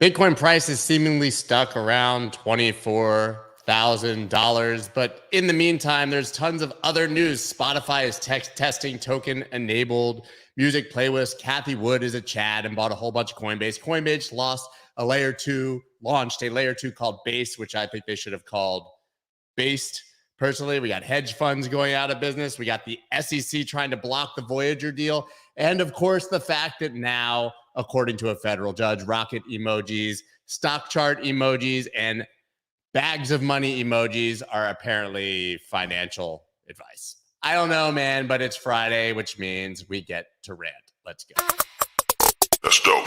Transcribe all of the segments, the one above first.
Bitcoin price is seemingly stuck around $24,000. But in the meantime, there's tons of other news. Spotify is testing token-enabled music playlist. Cathie Wood is a Chad and bought a whole bunch of Coinbase. Coinbase launched a layer 2 called Base, which I think they should have called Based. Personally, we got hedge funds going out of business. We got the SEC trying to block the Voyager deal. And of course, the fact that now, according to a federal judge, rocket emojis, stock chart emojis, and bags of money emojis are apparently financial advice. I don't know, man, but it's Friday, which means we get to rant. Let's go. Let's go.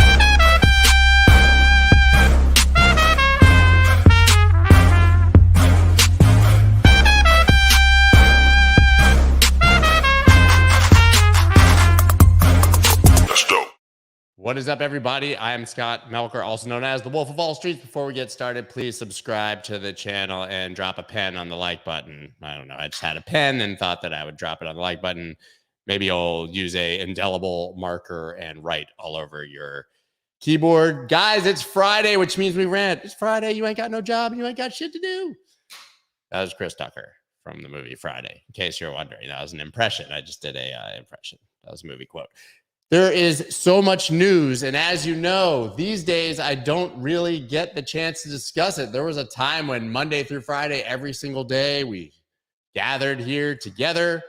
What is up, everybody? I am Scott Melker, also known as the Wolf of Wall Street. Before we get started, please subscribe to the channel and drop a pen on the like button. I don't know. I just had a pen and thought that I would drop it on the like button. Maybe I'll use a indelible marker and write all over your keyboard. Guys, it's Friday, which means we rant. It's Friday. You ain't got no job. You ain't got shit to do. That was Chris Tucker from the movie Friday, in case you're wondering. That was an impression. I just did a impression. That was a movie quote. There is so much news, and as you know, these days I don't really get the chance to discuss it. There was a time when Monday through Friday, every single day, we gathered here together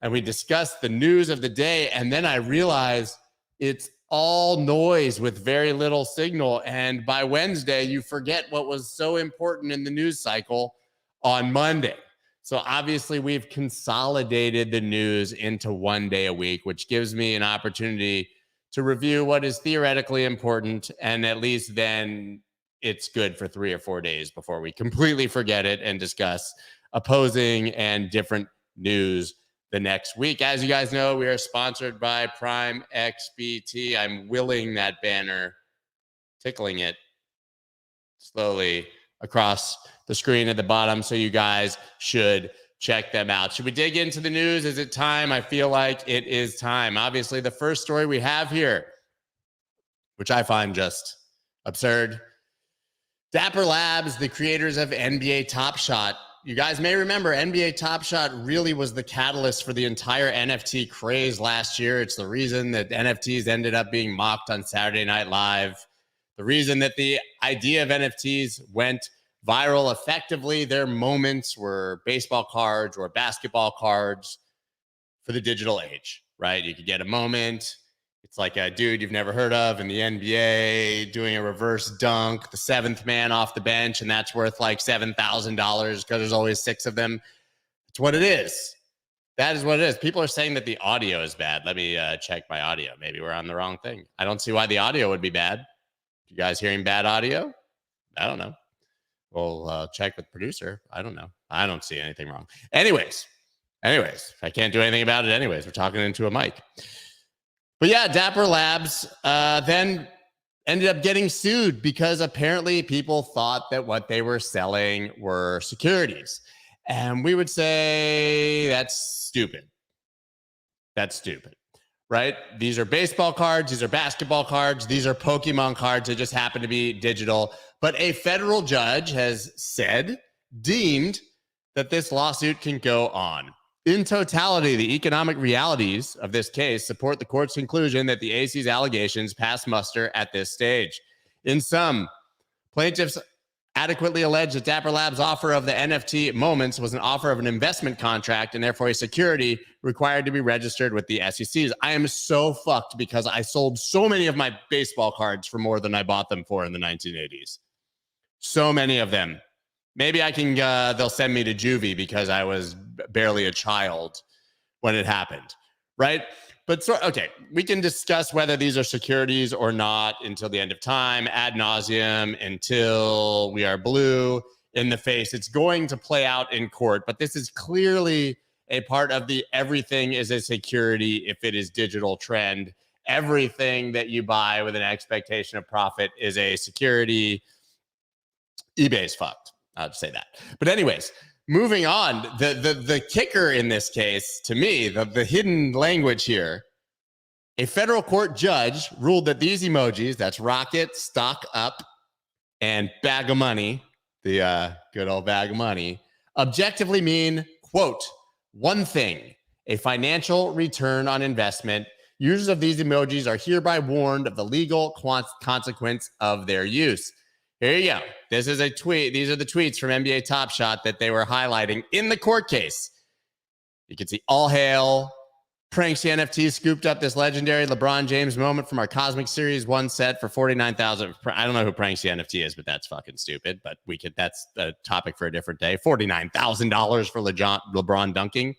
and we discussed the news of the day, and then I realized it's all noise with very little signal, and by Wednesday, you forget what was so important in the news cycle on Monday. So obviously we've consolidated the news into one day a week, which gives me an opportunity to review what is theoretically important. And at least then it's good for 3 or 4 days before we completely forget it and discuss opposing and different news the next week. As you guys know, we are sponsored by Prime XBT. I'm willing that banner, tickling it slowly across the screen at the bottom, so you guys should check them out. Should we dig into the news? Is it time? I feel like it is time. Obviously, the first story we have here, which I find just absurd. Dapper Labs, the creators of NBA Top Shot. You guys may remember NBA Top Shot really was the catalyst for the entire NFT craze last year. It's the reason that NFTs ended up being mocked on Saturday Night Live. The reason that the idea of NFTs went viral effectively. Their moments were baseball cards or basketball cards for the digital age, right? You could get a moment. It's like a dude you've never heard of in the NBA doing a reverse dunk, the seventh man off the bench, and that's worth like $7,000 because there's always 6 of them. It's what it is. That is what it is. People are saying that the audio is bad. Let me check my audio. Maybe we're on the wrong thing. I don't see why the audio would be bad. You guys hearing bad audio? I don't know. We'll check with producer. I don't know. I don't see anything wrong. Anyways, I can't do anything about it anyways. We're talking into a mic. But yeah, Dapper Labs then ended up getting sued because apparently people thought that what they were selling were securities. And we would say that's stupid. That's stupid, right? These are baseball cards. These are basketball cards. These are Pokemon cards that just happen to be digital. But a federal judge has deemed that this lawsuit can go on. In totality, the economic realities of this case support the court's conclusion that the AC's allegations pass muster at this stage. In sum, plaintiffs adequately allege that Dapper Labs' offer of the NFT moments was an offer of an investment contract and therefore a security required to be registered with the SECs. I am so fucked because I sold so many of my baseball cards for more than I bought them for in the 1980s. So many of them. Maybe I can, they'll send me to juvie because I was barely a child when it happened, right? But okay, we can discuss whether these are securities or not until the end of time, ad nauseum, until we are blue in the face. It's going to play out in court, but this is clearly a part of the everything is a security if it is digital trend. Everything that you buy with an expectation of profit is a security. eBay's fucked. I'll just say that. But anyways, moving on, the kicker in this case, to me, the hidden language here, a federal court judge ruled that these emojis, that's rocket, stock up, and bag of money, the good old bag of money, objectively mean, quote, one thing, a financial return on investment. Users of these emojis are hereby warned of the legal consequence of their use. Here you go. This is a tweet. These are the tweets from NBA Top Shot that they were highlighting in the court case. You can see all hail. Pranksy NFT scooped up this legendary LeBron James moment from our Cosmic Series 1 set for $49,000. I don't know who Pranksy NFT is, but that's fucking stupid. But that's a topic for a different day. $49,000 for LeBron dunking.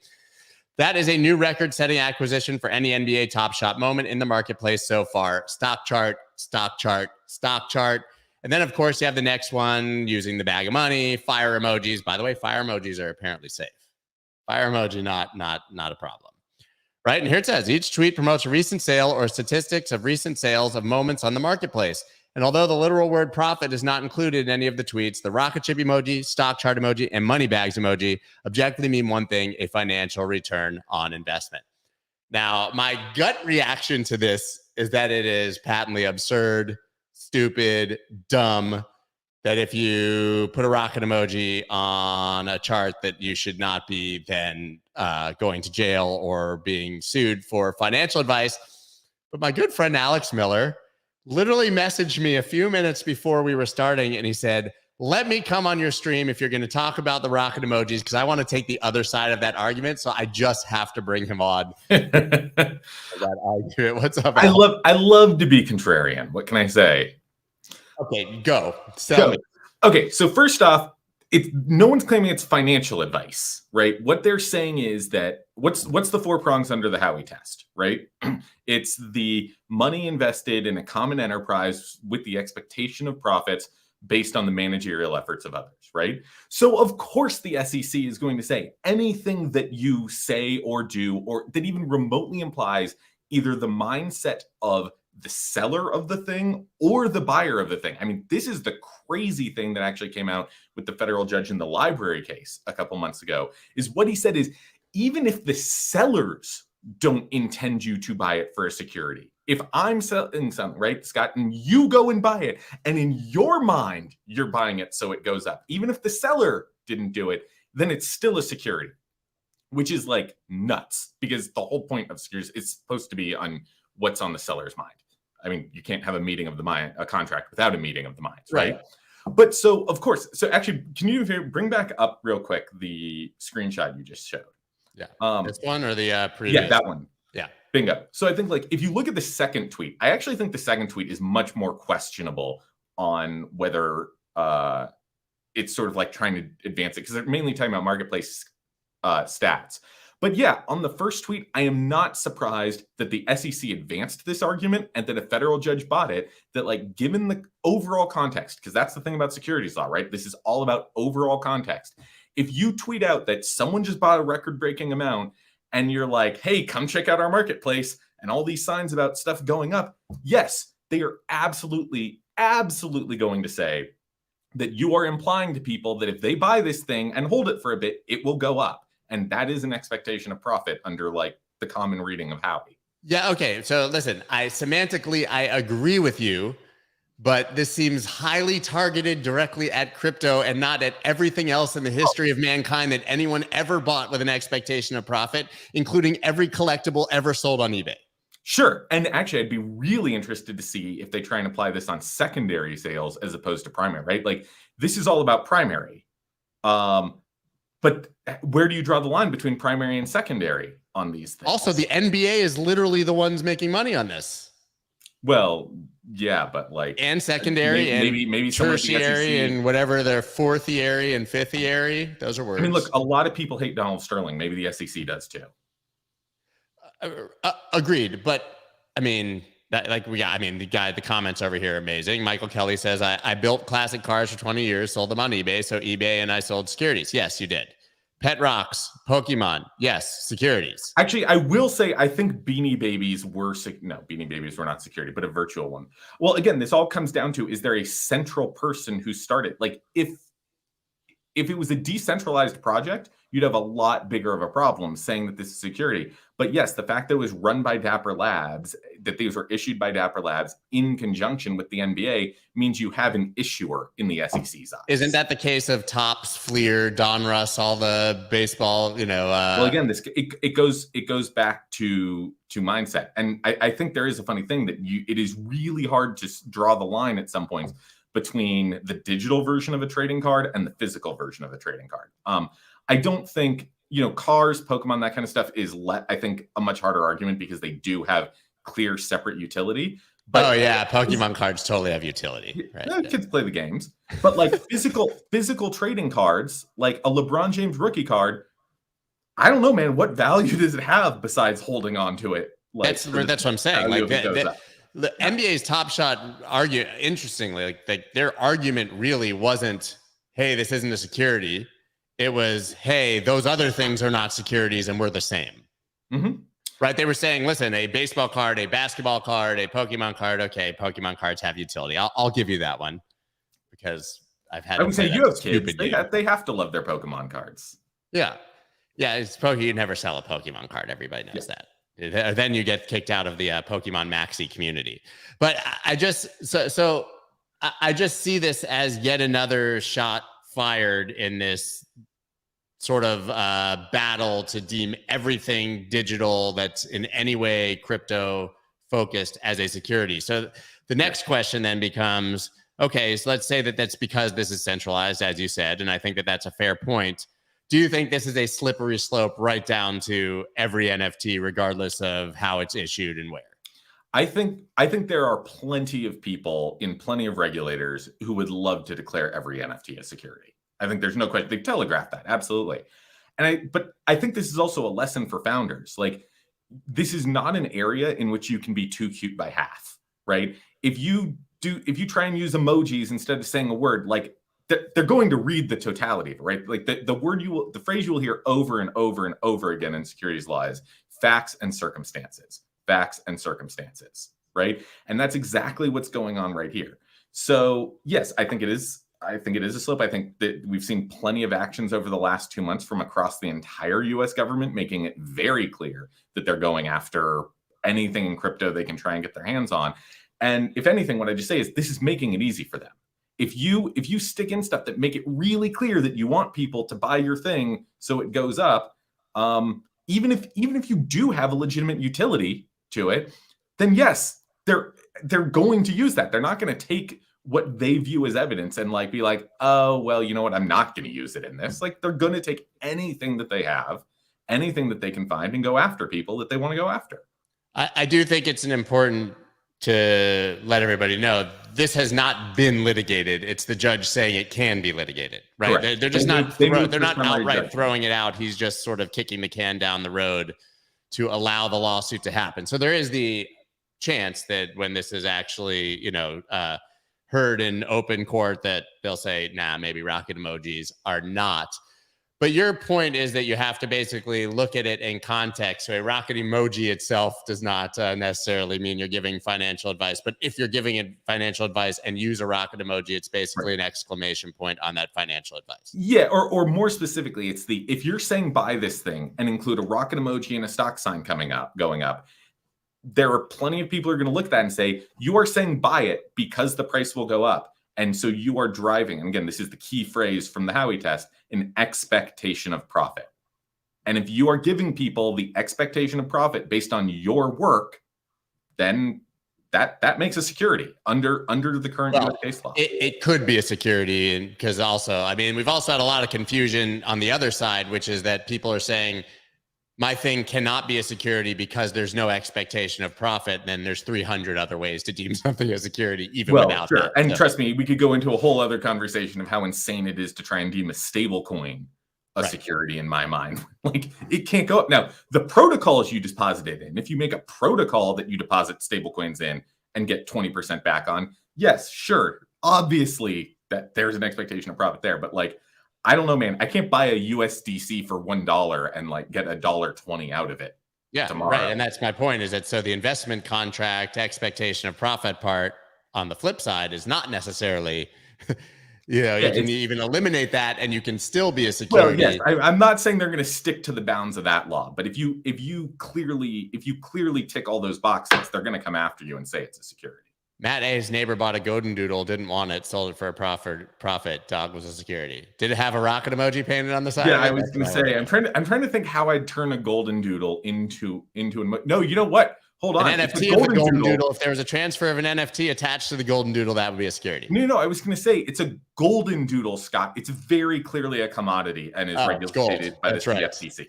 That is a new record-setting acquisition for any NBA Top Shot moment in the marketplace so far. Stock chart, stock chart, stock chart. And then, of course, you have the next one using the bag of money, fire emojis. By the way, fire emojis are apparently safe. Fire emoji, not a problem. Right? And here it says, each tweet promotes a recent sale or statistics of recent sales of moments on the marketplace. And although the literal word profit is not included in any of the tweets, the rocket ship emoji, stock chart emoji, and money bags emoji objectively mean one thing, a financial return on investment. Now, my gut reaction to this is that it is patently absurd, stupid, dumb, that if you put a rocket emoji on a chart that you should not be then going to jail or being sued for financial advice. But my good friend Alex Miller literally messaged me a few minutes before we were starting, and he said, let me come on your stream if you're going to talk about the rocket emojis, because I want to take the other side of that argument. So I just have to bring him on. That argument. What's up, Alex? I love to be contrarian. What can I say? Okay, go. Tell me. Okay, so first off, no one's claiming it's financial advice, right? What they're saying is that what's the 4 prongs under the Howey test, right? It's the money invested in a common enterprise with the expectation of profits based on the managerial efforts of others, right? So of course the SEC is going to say anything that you say or do, or that even remotely implies either the mindset of the seller of the thing or the buyer of the thing. I mean, this is the crazy thing that actually came out with the federal judge in the library case a couple months ago, is what he said is, even if the sellers don't intend you to buy it for a security, if I'm selling something, right, Scott, and you go and buy it, and in your mind, you're buying it so it goes up, even if the seller didn't do it, then it's still a security, which is like nuts, because the whole point of securities is supposed to be on what's on the seller's mind. I mean, you can't have a meeting of the mind, a contract without a meeting of the minds, right? But so, of course, so actually, can you bring back up real quick the screenshot you just showed? Yeah. This one or the previous? Yeah, that one. Yeah. Bingo. So I think, like, if you look at the second tweet, I actually think the second tweet is much more questionable on whether it's sort of like trying to advance it, because they're mainly talking about marketplace stats. But yeah, on the first tweet, I am not surprised that the SEC advanced this argument and that a federal judge bought it, that, like, given the overall context, because that's the thing about securities law, right? This is all about overall context. If you tweet out that someone just bought a record-breaking amount and you're like, hey, come check out our marketplace, and all these signs about stuff going up, yes, they are absolutely going to say that you are implying to people that if they buy this thing and hold it for a bit, it will go up. And that is an expectation of profit under, like, the common reading of Howey. Yeah, okay. So listen, semantically, I agree with you, but this seems highly targeted directly at crypto and not at everything else in the history of mankind that anyone ever bought with an expectation of profit, including every collectible ever sold on eBay. Sure. And actually, I'd be really interested to see if they try and apply this on secondary sales as opposed to primary, right? Like, this is all about primary. But where do you draw the line between primary and secondary on these things? Also, the NBA is literally the ones making money on this. Well, yeah, but like, and secondary, maybe tertiary, and whatever their fourthiary and fiftiary. Those are words. I mean, look, a lot of people hate Donald Sterling. Maybe the SEC does too. Agreed, but I mean, the comments over here are amazing. Michael Kelly says, I built classic cars for 20 years, sold them on eBay. So eBay and I sold securities. Yes, you did. Pet rocks, Pokemon. Yes, securities. Actually, I will say, I think Beanie Babies were, Beanie Babies were not security, but a virtual one. Well, again, this all comes down to, is there a central person who started? Like, if if it was a decentralized project, you'd have a lot bigger of a problem saying that this is security. But yes, the fact that it was run by Dapper Labs, that these were issued by Dapper Labs in conjunction with the NBA, means you have an issuer in the SEC's eyes. Isn't that the case of Topps, Fleer, Donruss, all the baseball? Well, again, it goes back to mindset, and I think there is a funny thing that it is really hard to draw the line at some points between the digital version of a trading card and the physical version of a trading card. I don't think, cars, Pokemon, that kind of stuff is, I think, a much harder argument because they do have clear separate utility. But Pokemon cards totally have utility. Right? Kids play the games. But like physical trading cards, like a LeBron James rookie card, I don't know, man. What value does it have besides holding on to it? Like, that's what I'm saying. Like the NBA's Top Shot argue, interestingly, like their argument really wasn't, hey, this isn't a security. It was, hey, those other things are not securities and we're the same. Mm-hmm. Right? They were saying, listen, a baseball card, a basketball card, a Pokemon card. Okay, Pokemon cards have utility. I'll give you that one because I've had. I would say you have kids. They have to love their Pokemon cards. Yeah. It's you never sell a Pokemon card. Everybody knows that. Then you get kicked out of the Pokemon Maxi community. But I just I just see this as yet another shot fired in this sort of battle to deem everything digital that's in any way crypto focused as a security. So the next question then becomes, okay, so let's say that that's because this is centralized, as you said, and I think that that's a fair point. Do you think this is a slippery slope right down to every NFT, regardless of how it's issued and where? I think there are plenty of people in plenty of regulators who would love to declare every NFT a security. I think there's no question. They telegraphed that, absolutely. But I think this is also a lesson for founders. Like, this is not an area in which you can be too cute by half, right? If you try and use emojis instead of saying a word, like, they're going to read the totality of it, right? Like the phrase you will hear over and over and over again in securities law is facts and circumstances, right? And that's exactly what's going on right here. So yes, I think it is a slope. I think that we've seen plenty of actions over the last 2 months from across the entire US government, making it very clear that they're going after anything in crypto they can try and get their hands on. And if anything, what I just say is this is making it easy for them. If you stick in stuff that make it really clear that you want people to buy your thing so it goes up, even if you do have a legitimate utility to it, then yes, they're going to use that. They're not going to take what they view as evidence and like be like, oh, well, you know what? I'm not going to use it in this. Like, they're going to take anything that they have, anything that they can find, and go after people that they want to go after. I do think it's important to let everybody know this has not been litigated. It's the judge saying it can be litigated, right? They're just they're not outright throwing it out. He's just sort of kicking the can down the road to allow the lawsuit to happen. So there is the chance that when this is actually, heard in open court, that they'll say, nah, maybe rocket emojis are not. But your point is that you have to basically look at it in context. So a rocket emoji itself does not necessarily mean you're giving financial advice. But if you're giving it financial advice and use a rocket emoji, it's basically an exclamation point on that financial advice. Yeah, or more specifically, it's if you're saying buy this thing and include a rocket emoji and a stock sign going up, there are plenty of people who are going to look at that and say, you are saying buy it because the price will go up. And so you are driving, and again, this is the key phrase from the Howey test, an expectation of profit. And if you are giving people the expectation of profit based on your work, then that makes a security under the current US case law. It could be a security, and because also, I mean, we've also had a lot of confusion on the other side, which is that people are saying, my thing cannot be a security because there's no expectation of profit. Then there's 300 other ways to deem something a security, even without that. And trust me, we could go into a whole other conversation of how insane it is to try and deem a stable coin a security in my mind. Like, it can't go up. Now, the protocols you deposited in, if you make a protocol that you deposit stable coins in and get 20% back on, yes, sure. Obviously, that there's an expectation of profit there. But like, I don't know, man. I can't buy a USDC for $1 and like get $1.20 out of it. Yeah, tomorrow. Right. And that's my point, is that so the investment contract expectation of profit part on the flip side is not necessarily You know, Yeah, you can even eliminate that and you can still be a well, security. yes, I'm not saying they're going to stick to the bounds of that law, but if you clearly tick all those boxes, they're going to come after you and say it's a security. Matt A's neighbor bought a golden doodle, didn't want it, sold it for a profit. Dog was a security. Did it have a rocket emoji painted on the side? Yeah, I was going to say, I'm trying to think how I'd turn a golden doodle into no, you know what? Hold on. An NFT of the golden doodle. If there was a transfer of an NFT attached to the golden doodle, that would be a security. No, I was going to say it's a golden doodle, Scott. It's very clearly a commodity and is regulated by the CFTC.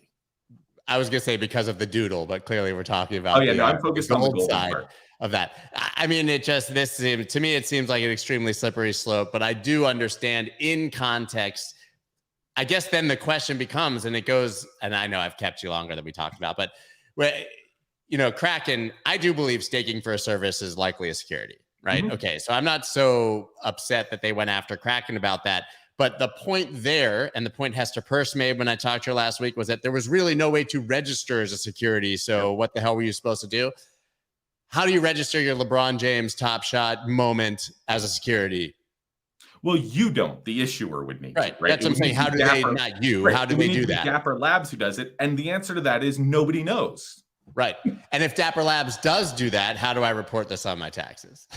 I was going to say because of the doodle, but clearly we're talking about. Oh yeah, no, I'm focused on the gold side of that. I mean, to me, it seems like an extremely slippery slope, but I do understand in context. I guess then the question becomes, and it goes, and I know I've kept you longer than we talked about, but you know, Kraken, I do believe staking for a service is likely a security, right? Mm-hmm. Okay, so I'm not so upset that they went after Kraken about that. But the point there, and the point Hester Peirce made when I talked to her last week, was that there was really no way to register as a security. So what the hell were you supposed to do? How do you register your LeBron James top shot moment as a security? Well, you don't. The issuer would need right. to, right? That's what I'm saying. How do they, not you, right. How do they do that? Dapper Labs who does it. And the answer to that is nobody knows. Right. And if Dapper Labs does do that, how do I report this on my taxes?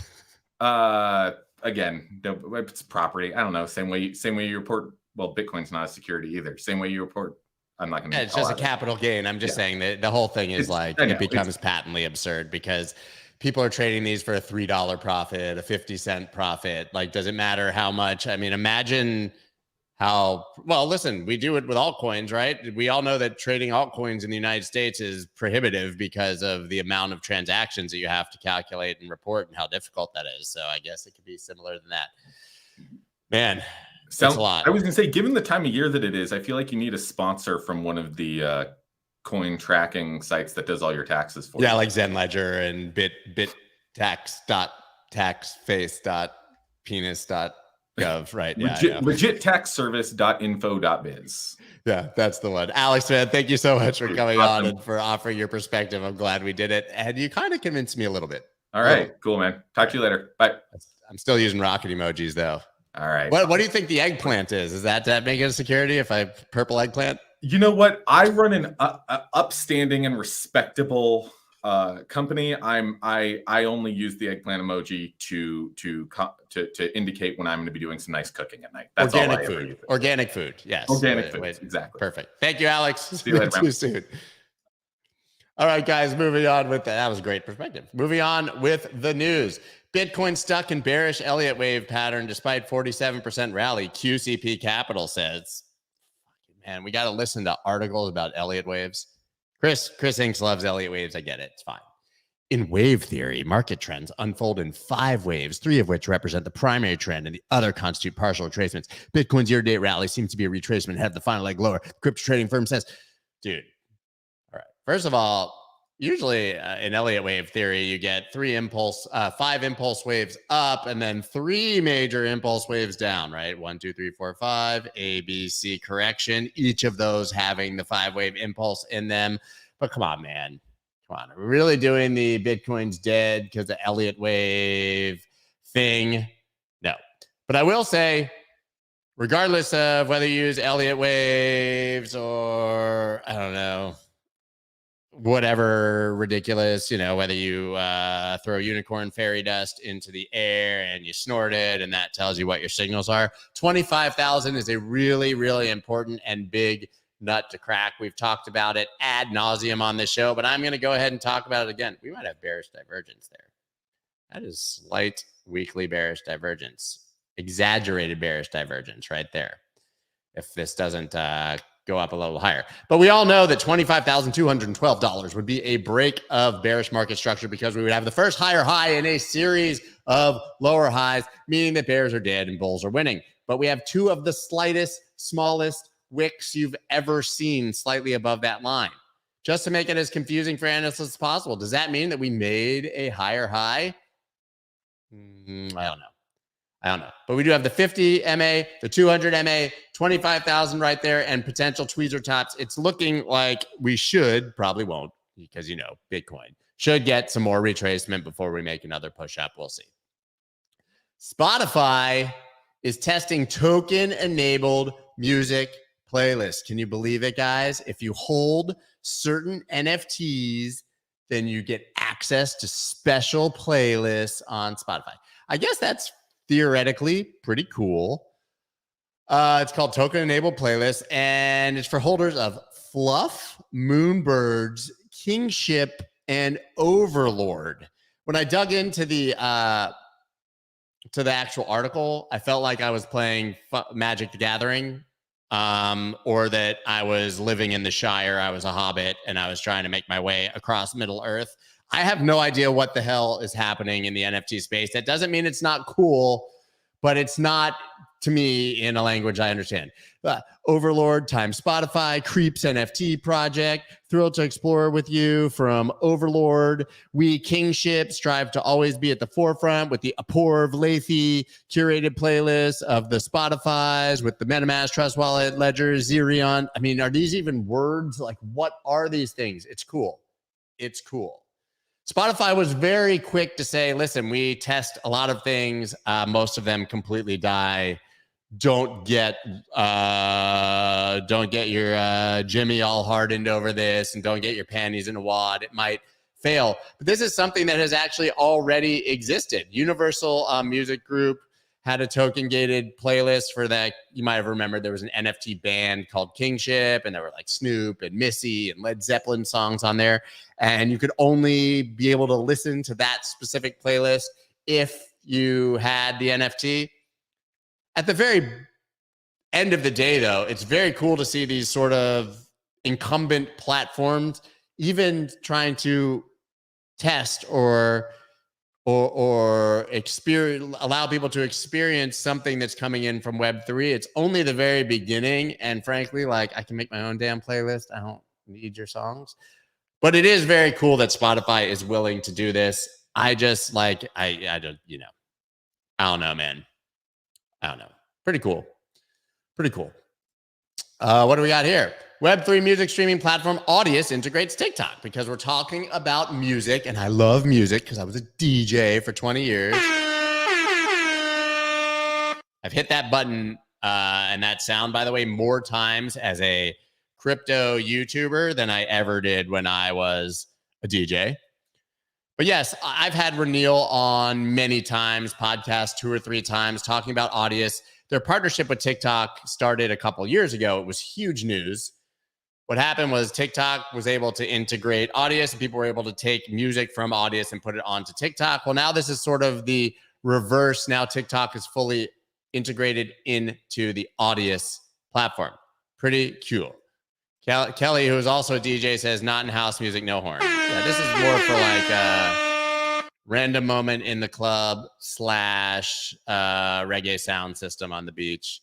Again, it's property. I don't know. Same way you report. Well, Bitcoin's not a security either. Same way you report. I'm not going to. Yeah, it's just a capital gain. I'm just saying that the whole thing is it becomes patently absurd because people are trading these for a $3 profit, a 50-cent profit. Like, does it matter how much? I mean, imagine how well. Listen, we do it with altcoins, right? We all know that trading altcoins in the United States is prohibitive because of the amount of transactions that you have to calculate and report and how difficult that is. So I guess it could be similar than that. Man, that's a lot. I was gonna say, given the time of year that it is, I feel like you need a sponsor from one of the coin tracking sites that does all your taxes for you. Yeah, like Zen Ledger and BitTax.taxface.penis.gov, right? Legit taxservice.info.biz. Yeah, that's the one. Alex, man, thank you so much for coming on and for offering your perspective. I'm glad we did it. And you kind of convinced me a little bit. All right, cool, man. Talk to you later. Bye. I'm still using rocket emojis, though. All right. What do you think the eggplant is? Is that make it a security if I purple eggplant? You know what? I run an upstanding and respectable company. I only use the eggplant emoji to indicate when I'm going to be doing some nice cooking at night. That's organic all I food. ever use. Organic food. Yes. Organic food. Exactly. Perfect. Thank you, Alex. See you later. Too soon. All right, guys. Moving on with that. That was a great perspective. Moving on with the news. Bitcoin stuck in bearish Elliott wave pattern despite 47% rally. QCP Capital says, man, we got to listen to articles about Elliott waves. Chris Inks loves Elliott waves. I get it. It's fine. In wave theory, market trends unfold in 5 waves, 3 of which represent the primary trend and the other constitute partial retracements. Bitcoin's year-to-date rally seems to be a retracement ahead of the final leg lower. The crypto trading firm says, dude, all right. First of all, usually in Elliott wave theory, you get 5 impulse waves up and then 3 major impulse waves down, right? 1, 2, 3, 4, 5, A, B, C correction, each of those having the 5-wave impulse in them. But come on, man. Come on. Are we really doing the Bitcoin's dead because the Elliott wave thing? No. But I will say, regardless of whether you use Elliott waves or, I don't know, whatever ridiculous, whether you throw unicorn fairy dust into the air and you snort it and that tells you what your signals are. 25,000 is a really, really important and big nut to crack. We've talked about it ad nauseum on this show, but I'm going to go ahead and talk about it again. We might have bearish divergence there. That is slight weekly bearish divergence, exaggerated bearish divergence right there. If this doesn't go up a little higher. But we all know that $25,212 would be a break of bearish market structure because we would have the first higher high in a series of lower highs, meaning that bears are dead and bulls are winning. But we have 2 of the smallest wicks you've ever seen slightly above that line. Just to make it as confusing for analysts as possible. Does that mean that we made a higher high? I don't know. But we do have the 50 MA, the 200 MA, 25,000 right there, and potential tweezer tops. It's looking like we probably won't, because, Bitcoin should get some more retracement before we make another push up. We'll see. Spotify is testing token-enabled music playlists. Can you believe it, guys? If you hold certain NFTs, then you get access to special playlists on Spotify. I guess that's theoretically pretty cool. It's called Token Enabled Playlist, and it's for holders of Fluff, Moonbirds, Kingship, and Overlord. When I dug into the actual article, I felt like I was playing Magic the Gathering, or that I was living in the Shire. I was a hobbit, and I was trying to make my way across Middle Earth. I have no idea what the hell is happening in the NFT space. That doesn't mean it's not cool, but it's not, to me, in a language I understand. Overlord times Spotify, Creeps NFT project, thrilled to explore with you from Overlord. We Kingship strive to always be at the forefront with the Aporv Lathy curated playlist of the Spotifys with the MetaMask, Trust Wallet, Ledger, Xerion. I mean, are these even words? Like, what are these things? It's cool. It's cool. Spotify was very quick to say, listen, we test a lot of things. Most of them completely die. Don't get your Jimmy all hardened over this, and don't get your panties in a wad. It might fail. But this is something that has actually already existed. Universal Music Group had a token gated playlist for that. You might have remembered there was an NFT band called Kingship, and there were like Snoop and Missy and Led Zeppelin songs on there. And you could only be able to listen to that specific playlist if you had the NFT. At the very end of the day, though, it's very cool to see these sort of incumbent platforms even trying to test or experience, allow people to experience something that's coming in from Web3. It's only the very beginning. And frankly, like, I can make my own damn playlist. I don't need your songs. But it is very cool that Spotify is willing to do this. I just like, I don't, I don't know, man. I don't know. Pretty cool. Pretty cool. What do we got here? Web3 music streaming platform Audius integrates TikTok, because we're talking about music, and I love music because I was a DJ for 20 years. I've hit that button and that sound, by the way, more times as a crypto YouTuber than I ever did when I was a DJ. But yes, I've had Renil on many times, podcast 2 or 3 times, talking about Audius. Their partnership with TikTok started a couple years ago. It was huge news. What happened was TikTok was able to integrate Audius, and people were able to take music from Audius and put it onto TikTok. Well, now this is sort of the reverse. Now TikTok is fully integrated into the Audius platform. Pretty cool. Kelly, who is also a DJ, says, not in house music, no horn. Yeah, this is more for like a random moment in the club / reggae sound system on the beach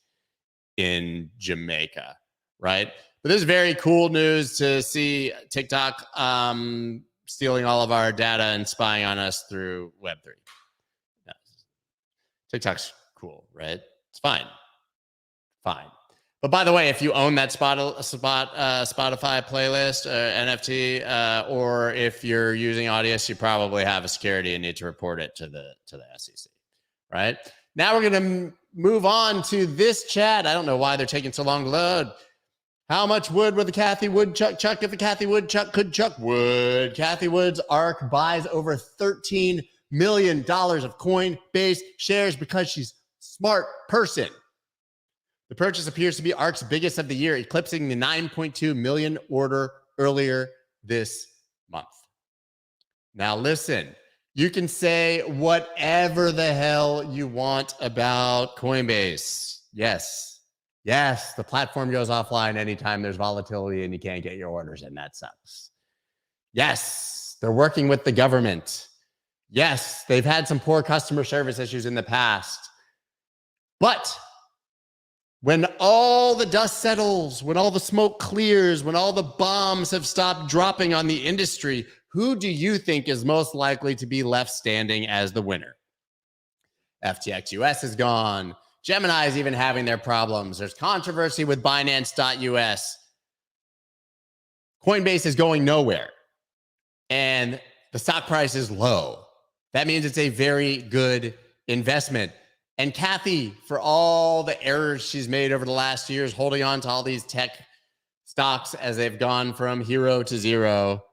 in Jamaica, right? But this is very cool news to see TikTok stealing all of our data and spying on us through Web3. Yeah. TikTok's cool, right? It's fine. Fine. But by the way, if you own that Spotify playlist, NFT, or if you're using Audius, you probably have a security and need to report it to the SEC, right? Now we're going to move on to this chat. I don't know why they're taking so long to load. How much wood would the Cathie Woodchuck chuck if the Cathie Woodchuck could chuck wood? Cathie Wood's ARK buys over $13 million of Coinbase shares because she's a smart person. The purchase appears to be ARK's biggest of the year, eclipsing the 9.2 million order earlier this month. Now listen, you can say whatever the hell you want about Coinbase. Yes, the platform goes offline anytime there's volatility and you can't get your orders in. That sucks. Yes, they're working with the government. Yes, they've had some poor customer service issues in the past. But when all the dust settles, when all the smoke clears, when all the bombs have stopped dropping on the industry, who do you think is most likely to be left standing as the winner? FTX US is gone. Gemini is even having their problems. There's controversy with Binance.us. Coinbase is going nowhere. And the stock price is low. That means it's a very good investment. And Cathie, for all the errors she's made over the last years, holding on to all these tech stocks as they've gone from hero to zero,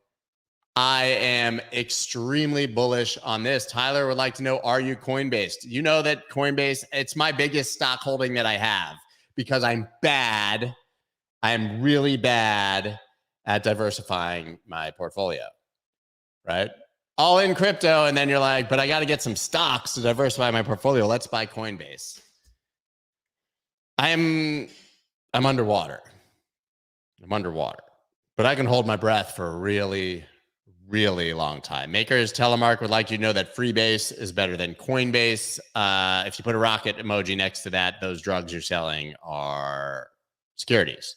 I am extremely bullish on this. Tyler would like to know, are you Coinbase? You know that Coinbase, it's my biggest stock holding that I have because I'm bad. I'm really bad at diversifying my portfolio, right? All in crypto, and then you're like, but I got to get some stocks to diversify my portfolio. Let's buy Coinbase. I'm underwater. I'm underwater, but I can hold my breath for a really, really long time. Makers Telemark would like you to know that Freebase is better than Coinbase. If you put a rocket emoji next to that, those drugs you're selling are securities.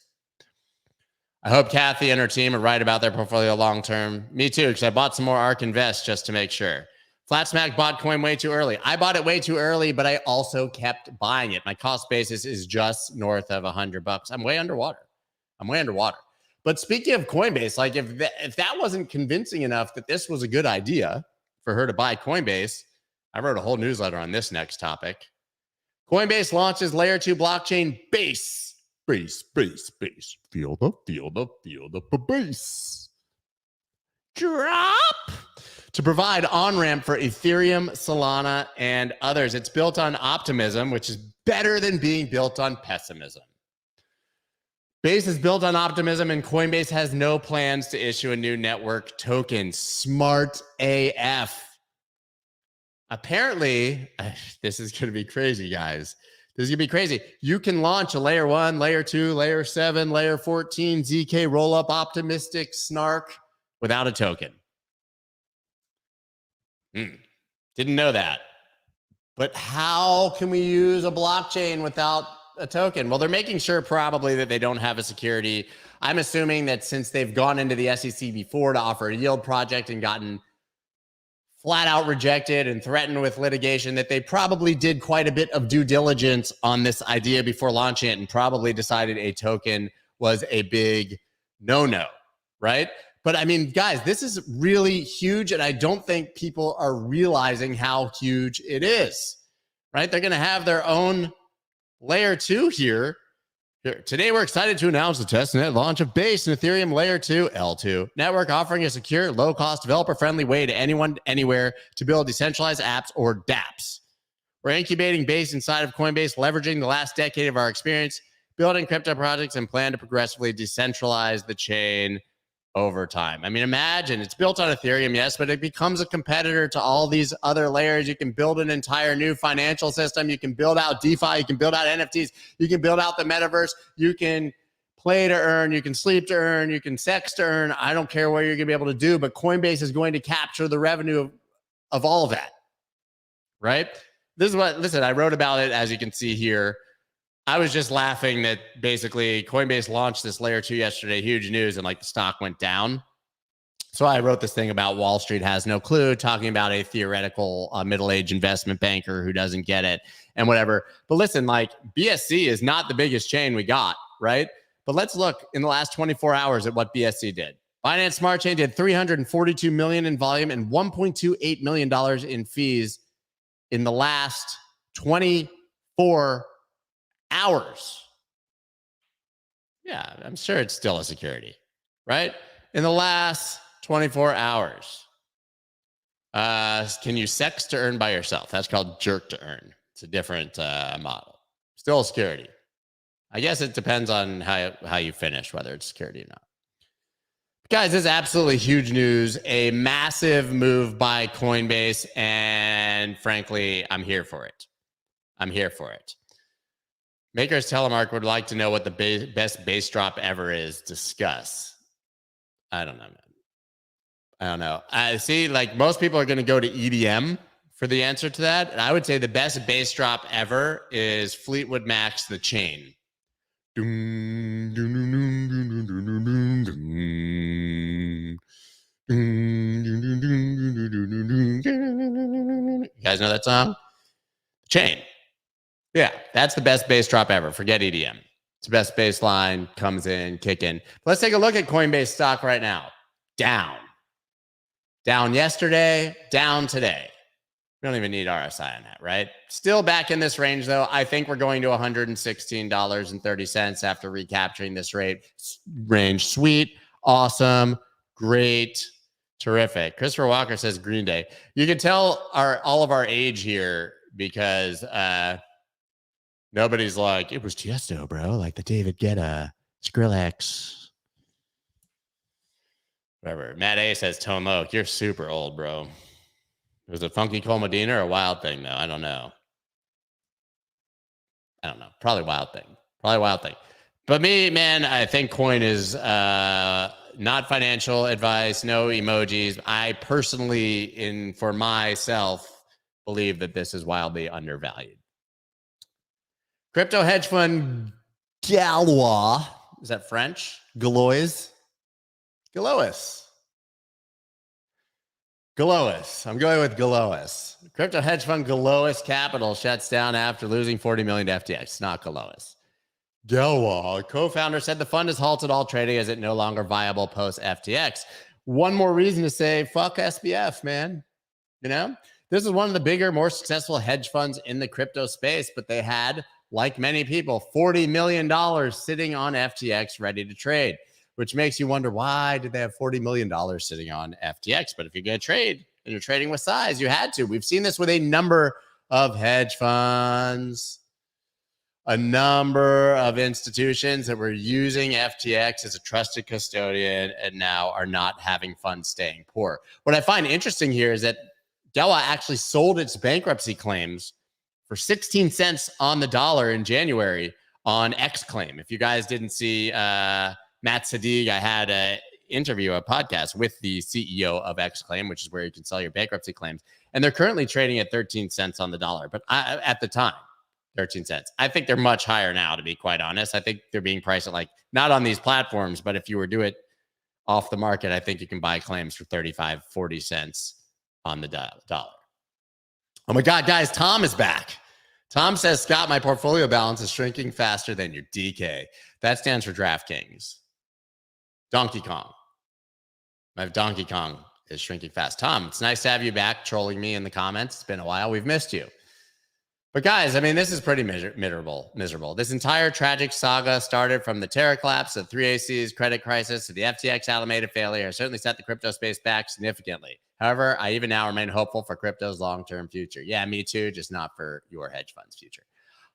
I hope Cathie and her team are right about their portfolio long term. Me too, because I bought some more ARK Invest just to make sure. Flat Smack bought coin way too early. I bought it way too early, but I also kept buying it. My cost basis is just north of $100. I'm way underwater. But speaking of Coinbase, like if that wasn't convincing enough that this was a good idea for her to buy Coinbase, I wrote a whole newsletter on this next topic. Coinbase launches layer 2 blockchain Base. Base. Feel the base. Drop. To provide on-ramp for Ethereum, Solana, and others. It's built on optimism, which is better than being built on pessimism. Base is built on optimism, and Coinbase has no plans to issue a new network token. Smart AF. Apparently, this is going to be crazy, guys. This is going to be crazy. You can launch a layer 1, layer 2, layer 7, layer 14, ZK rollup, optimistic, snark without a token. Didn't know that. But how can we use a blockchain without a token? Well, they're making sure probably that they don't have a security. I'm assuming that since they've gone into the SEC before to offer a yield project and gotten flat out rejected and threatened with litigation, that they probably did quite a bit of due diligence on this idea before launching it and probably decided a token was a big no-no, right? But I mean, guys, this is really huge, and I don't think people are realizing how huge it is, right? They're going to have their own layer 2 here. Today, we're excited to announce the testnet launch of Base and Ethereum Layer 2 L2 network, offering a secure, low-cost, developer-friendly way to anyone, anywhere to build decentralized apps or dApps. We're incubating Base inside of Coinbase, leveraging the last decade of our experience building crypto projects and plan to progressively decentralize the chain over time. I mean, imagine it's built on Ethereum, yes, but it becomes a competitor to all these other layers. You can build an entire new financial system. You can build out DeFi. You can build out NFTs. You can build out the metaverse. You can play to earn. You can sleep to earn. You can sex to earn. I don't care what you're going to be able to do, but Coinbase is going to capture the revenue of all of that, right? This is what, listen, I wrote about it, as you can see here. I was just laughing that basically Coinbase launched this layer 2 yesterday, huge news, and like the stock went down. So I wrote this thing about Wall Street has no clue, talking about a theoretical middle-aged investment banker who doesn't get it and whatever. But listen, like BSC is not the biggest chain we got, right? But let's look in the last 24 hours at what BSC did. Binance Smart Chain did $342 million in volume and $1.28 million in fees in the last 24 hours. Yeah, I'm sure it's still a security, right? In the last 24 hours. Can you sex to earn by yourself? That's called jerk to earn. It's a different model. Still a security. I guess it depends on how you finish, whether it's security or not. Guys, this is absolutely huge news. A massive move by Coinbase, and frankly, I'm here for it. I'm here for it. Makers Telemark would like to know what the best base drop ever is. Discuss. I don't know, man. I don't know. I see, like most people are going to go to EDM for the answer to that. And I would say the best base drop ever is Fleetwood Mac's The Chain. You guys know that song? Chain. Yeah, that's the best bass drop ever. Forget EDM. It's the best bass line, comes in, kick in. Let's take a look at Coinbase stock right now. Down. Down yesterday, down today. We don't even need RSI on that, right? Still back in this range, though. I think we're going to $116.30 after recapturing this range. Sweet, awesome, great, terrific. Christopher Walker says Green Day. You can tell all of our age here because nobody's like, it was Tiesto, bro. Like the David Guetta, Skrillex. Whatever. Matt A says Tone Loc. You're super old, bro. Was it Funky Cole Medina or a Wild Thing, though? I don't know. Probably Wild Thing. But me, man, I think coin is not financial advice, no emojis. I personally, for myself, believe that this is wildly undervalued. Crypto hedge fund Galois. Is that French? Galois. I'm going with Galois. Crypto hedge fund Galois Capital shuts down after losing $40 million to FTX. It's not Galois. Galois, co-founder, said the fund has halted all trading as it no longer viable post FTX. One more reason to say fuck SBF, man. You know, this is one of the bigger, more successful hedge funds in the crypto space, but they had, like many people, $40 million sitting on FTX ready to trade, which makes you wonder, why did they have $40 million sitting on FTX? But if you're going to trade and you're trading with size, you had to. We've seen this with a number of hedge funds, a number of institutions that were using FTX as a trusted custodian and now are not having fun staying poor. What I find interesting here is that Galois actually sold its bankruptcy claims for 16 cents on the dollar in January on Xclaim. If you guys didn't see Matt Sadiq, I had a podcast with the CEO of Xclaim, which is where you can sell your bankruptcy claims. And they're currently trading at 13 cents on the dollar. But at the time, 13 cents. I think they're much higher now, to be quite honest. I think they're being priced at not on these platforms, but if you were to do it off the market, I think you can buy claims for 35, 40 cents on the dollar. Oh my God, guys, Tom is back. Tom says, Scott, my portfolio balance is shrinking faster than your DK. That stands for DraftKings. Donkey Kong. My Donkey Kong is shrinking fast. Tom, it's nice to have you back trolling me in the comments. It's been a while. We've missed you. But guys, I mean, this is pretty miserable. This entire tragic saga started from the Terra collapse, the 3AC's credit crisis, to the FTX Alameda failure. Certainly set the crypto space back significantly. However, I even now remain hopeful for crypto's long-term future. Yeah, me too, just not for your hedge fund's future.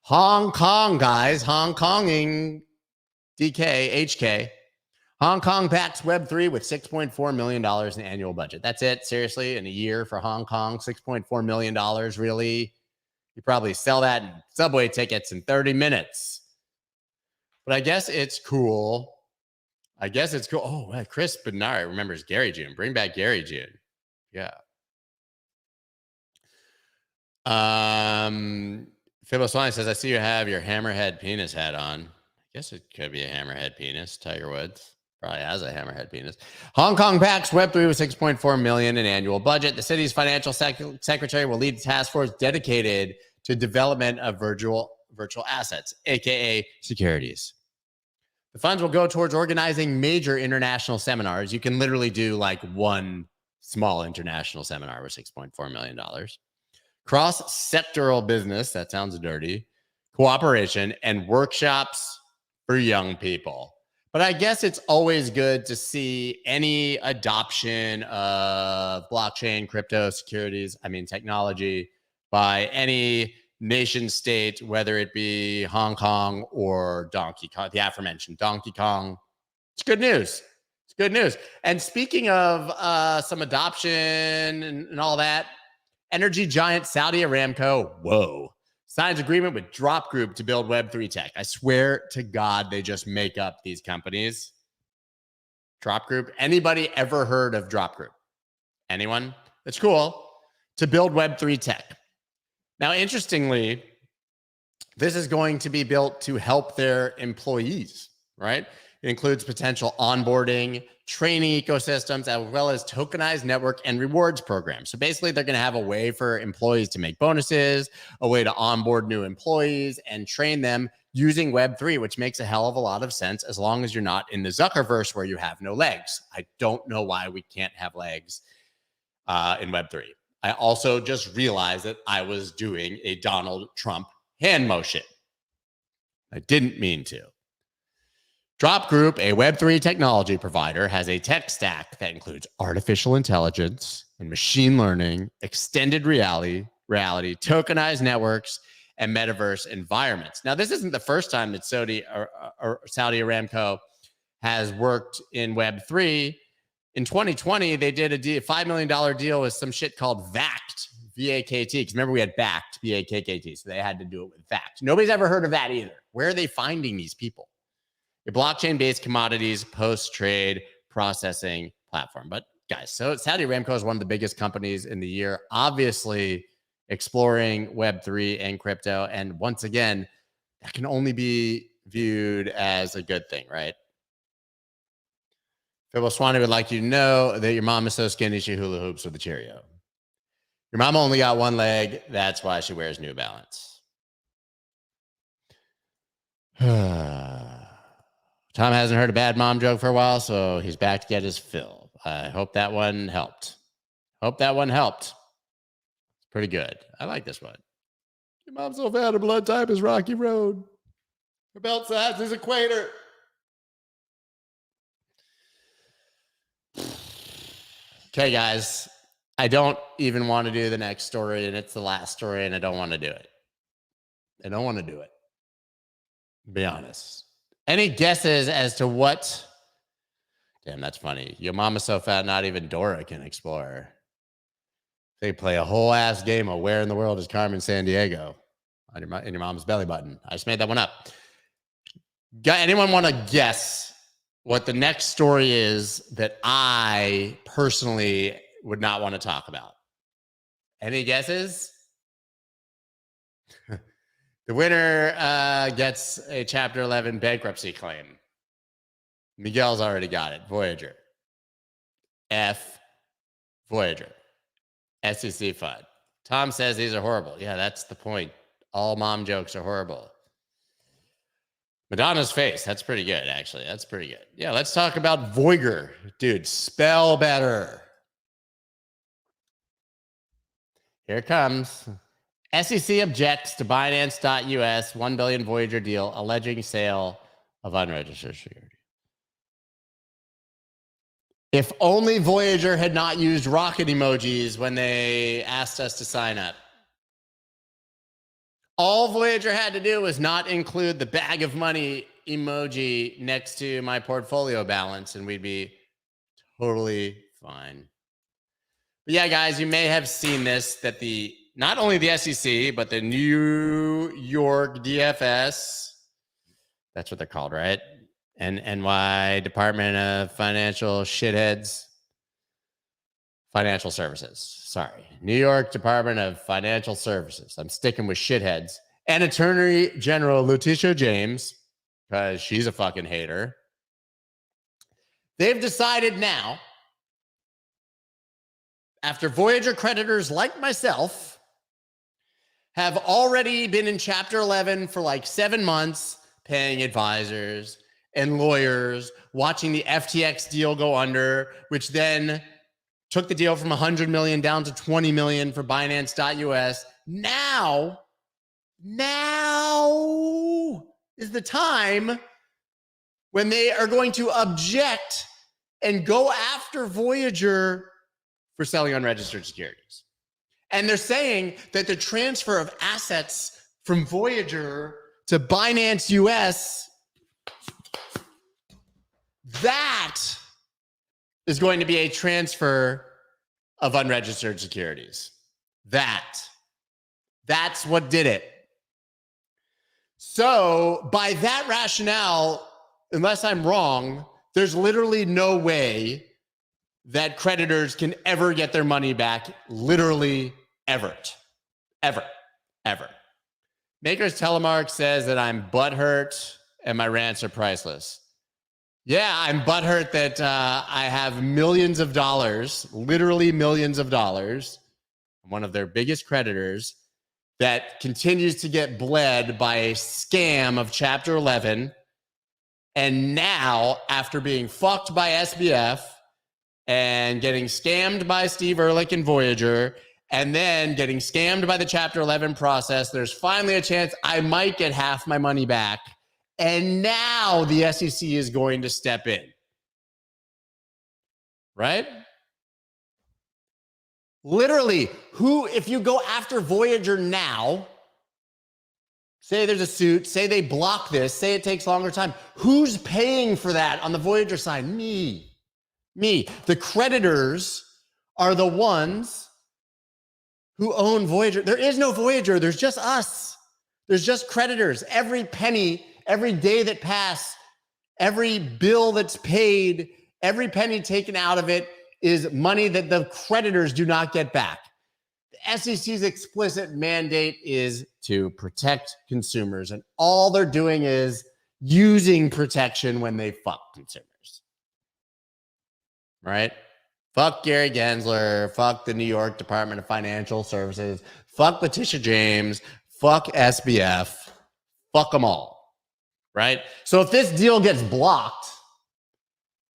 Hong Kong, guys. Hong Konging DK, HK. Hong Kong backs Web3 with $6.4 million in annual budget. That's it. Seriously, in a year for Hong Kong, $6.4 million, really? You probably sell that in subway tickets in 30 minutes. But I guess it's cool. Oh, well, Chris Bednari remembers Gary June. Bring back Gary June. Yeah. Philo Swanee says, I see you have your hammerhead penis hat on. I guess it could be a hammerhead penis. Tiger Woods probably has a hammerhead penis. Hong Kong backs Web3 with $6.4 million in annual budget. The city's financial secretary will lead a task force dedicated to development of virtual assets, aka securities. The funds will go towards organizing major international seminars. You can literally do one small international seminar with $6.4 million. Cross-sectoral business, that sounds dirty, cooperation, and workshops for young people. But I guess it's always good to see any adoption of blockchain, crypto, securities, technology by any nation state, whether it be Hong Kong or Donkey Kong, the aforementioned Donkey Kong. It's good news. It's good news. And speaking of some adoption and all that, energy giant Saudi Aramco, signs agreement with Drop Group to build Web3 tech. I swear to God, they just make up these companies. Drop Group. Anybody ever heard of Drop Group? Anyone? That's cool. To build Web3 tech. Now, interestingly, this is going to be built to help their employees, right? It includes potential onboarding, training ecosystems, as well as tokenized network and rewards programs. So basically, they're going to have a way for employees to make bonuses, a way to onboard new employees and train them using Web3, which makes a hell of a lot of sense as long as you're not in the Zuckerverse where you have no legs. I don't know why we can't have legs in Web3. I also just realized that I was doing a Donald Trump hand motion. I didn't mean to. Drop Group, a Web3 technology provider, has a tech stack that includes artificial intelligence and machine learning, extended reality, tokenized networks, and metaverse environments. Now, this isn't the first time that Saudi Aramco has worked in Web3. In 2020, they did a $5 million deal with some shit called VACT, V-A-K-T. Because remember, we had BACT, B-A-K-K-T. So they had to do it with VACT. Nobody's ever heard of that either. Where are they finding these people? A blockchain-based commodities post-trade processing platform. But guys, so Saudi Aramco is one of the biggest companies in the year, obviously exploring Web3 and crypto. And once again, that can only be viewed as a good thing, right? Phil Swanee would like you to know that your mom is so skinny she hula hoops with a Cheerio. Your mom only got one leg. That's why she wears New Balance. Tom hasn't heard a bad mom joke for a while, so he's back to get his fill. I hope that one helped. It's pretty good. I like this one. Your mom's so fat, her blood type is Rocky Road. Her belt size is equator. Okay, guys. I don't even want to do the next story, and it's the last story, and I don't want to do it. Be honest. Any guesses as to what? Damn, that's funny. Your mom is so fat, not even Dora can explore. They play a whole ass game of where in the world is Carmen Sandiego in your mom's belly button. I just made that one up. Anyone want to guess what the next story is that I personally would not want to talk about? Any guesses? The winner gets a Chapter 11 bankruptcy claim. Miguel's already got it. Voyager. Voyager. SEC FUD. Tom says these are horrible. Yeah, that's the point. All mom jokes are horrible. Madonna's face. That's pretty good, actually. That's pretty good. Yeah, let's talk about Voyager. Dude, spell better. Here it comes. SEC objects to Binance.US $1 billion Voyager deal alleging sale of unregistered security. If only Voyager had not used rocket emojis when they asked us to sign up. All Voyager had to do was not include the bag of money emoji next to my portfolio balance, and we'd be totally fine. But yeah, guys, you may have seen this, that not only the SEC, but the New York DFS, that's what they're called, right? And NY Department of Financial Services. Sorry. New York Department of Financial Services. I'm sticking with shitheads. And Attorney General Letitia James, because she's a fucking hater. They've decided now, after Voyager creditors like myself have already been in Chapter 11 for like 7 months, paying advisors and lawyers, watching the FTX deal go under, which then took the deal from 100 million down to 20 million for Binance.US. Now is the time when they are going to object and go after Voyager for selling unregistered securities. And they're saying that the transfer of assets from Voyager to Binance US, that is going to be a transfer of unregistered securities. That's what did it. So by that rationale, unless I'm wrong, there's literally no way that creditors can ever get their money back. Literally ever. Maker's Telemark says that I'm butthurt and my rants are priceless. Yeah, I'm butthurt that I have millions of dollars, literally millions of dollars, one of their biggest creditors, that continues to get bled by a scam of Chapter 11. And now, after being fucked by SBF and getting scammed by Steve Ehrlich and Voyager, and then getting scammed by the Chapter 11 process. There's finally a chance I might get half my money back. And now the SEC is going to step in. Right? Literally, if you go after Voyager now, say there's a suit, say they block this, say it takes longer time, who's paying for that on the Voyager side? Me. The creditors are the ones who own Voyager. There is no Voyager. There's just us. There's just creditors. Every penny, every day that passed, every bill that's paid, every penny taken out of it is money that the creditors do not get back. The SEC's explicit mandate is to protect consumers, and all they're doing is using protection when they fuck consumers. Right? Fuck Gary Gensler, fuck the New York Department of Financial Services, fuck Letitia James, fuck SBF, fuck them all. Right? So if this deal gets blocked,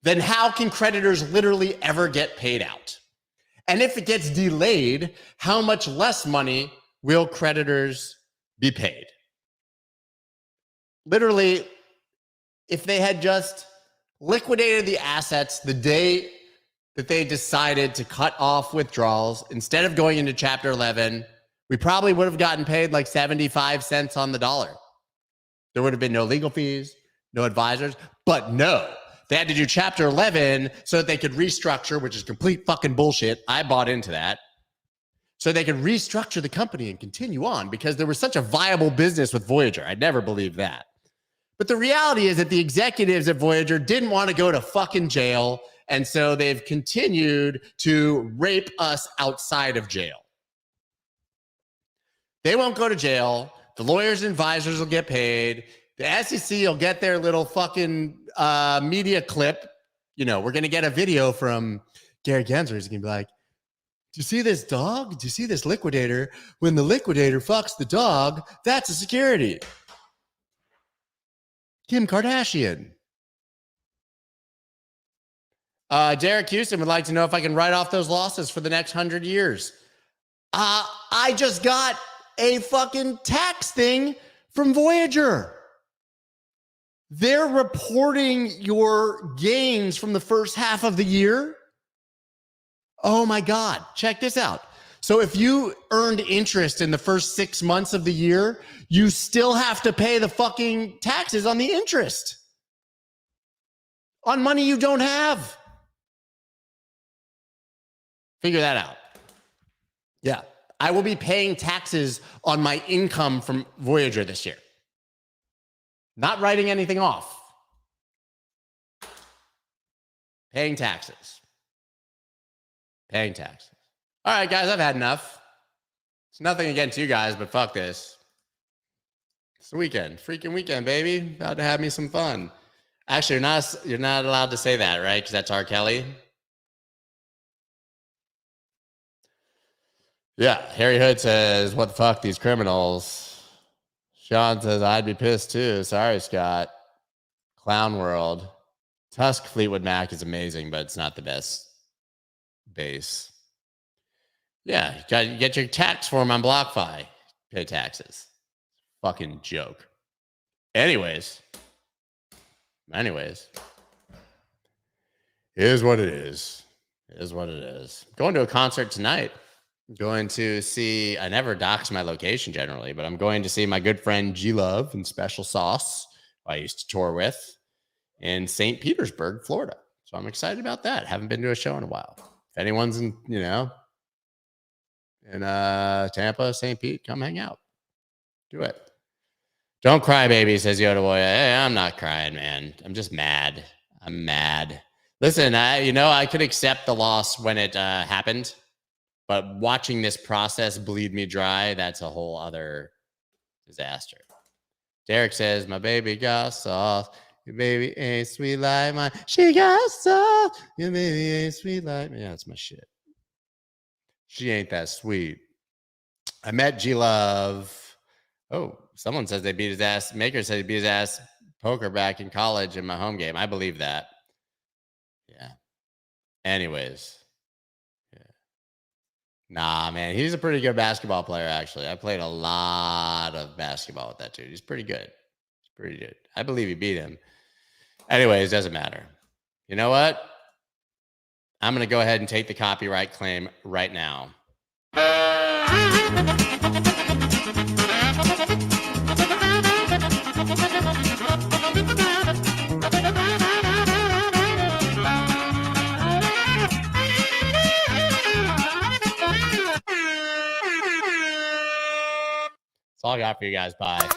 then how can creditors literally ever get paid out? And if it gets delayed, how much less money will creditors be paid? Literally, if they had just liquidated the assets the day that they decided to cut off withdrawals, instead of going into Chapter 11, we probably would have gotten paid like 75 cents on the dollar. There would have been no legal fees, no advisors, but no. They had to do Chapter 11 so that they could restructure, which is complete fucking bullshit. I bought into that. So they could restructure the company and continue on because there was such a viable business with Voyager. I never believed that. But the reality is that the executives at Voyager didn't want to go to fucking jail. And so they've continued to rape us outside of jail. They won't go to jail. The lawyers and advisors will get paid. The SEC will get their little fucking media clip. You know, we're going to get a video from Gary Gensler. He's going to be like, do you see this dog? Do you see this liquidator? When the liquidator fucks the dog, that's a security. Kim Kardashian. Derek Houston would like to know if I can write off those losses for the next 100 years. I just got a fucking tax thing from Voyager. They're reporting your gains from the first half of the year. Oh my God, check this out. So if you earned interest in the first 6 months of the year, you still have to pay the fucking taxes on the interest on money you don't have. Figure that out. Yeah, I will be paying taxes on my income from Voyager this year. Not writing anything off. Paying taxes. Paying taxes. All right, guys, I've had enough. It's nothing against you guys, but fuck this. It's the weekend. Freaking weekend, baby. About to have me some fun. Actually, you're not allowed to say that, right? Because that's R. Kelly. Yeah, Harry Hood says, what the fuck, these criminals. Sean says, I'd be pissed too. Sorry, Scott. Clown World. Tusk Fleetwood Mac is amazing, but it's not the best base. Yeah, you got to get your tax form on BlockFi. Pay taxes. Fucking joke. Anyways. Here's what it is. Here's what it is. Going to a concert tonight. Going to see, I never dox my location generally, but I'm going to see my good friend G-Love and Special Sauce, who I used to tour with, in St. Petersburg, Florida. So I'm excited about that. Haven't been to a show in a while. If anyone's in, in Tampa, St. Pete, come hang out. Do it. Don't cry, baby, says Yoda Boy. Hey, I'm not crying, man. I'm just mad. I'm mad. Listen, I could accept the loss when it happened. But watching this process bleed me dry, that's a whole other disaster. Derek says, my baby got soft. Your baby ain't sweet like mine. She got soft. Your baby ain't sweet like me. Yeah, that's my shit. She ain't that sweet. I met G-Love. Oh, someone says they beat his ass. Maker said he beat his ass poker back in college in my home game. I believe that. Yeah. Anyways. Nah, man, he's a pretty good basketball player, actually. I played a lot of basketball with that dude. He's pretty good. He's pretty good. I believe he beat him. Anyways, doesn't matter. You know what? I'm going to go ahead and take the copyright claim right now. That's all I got for you guys. Bye.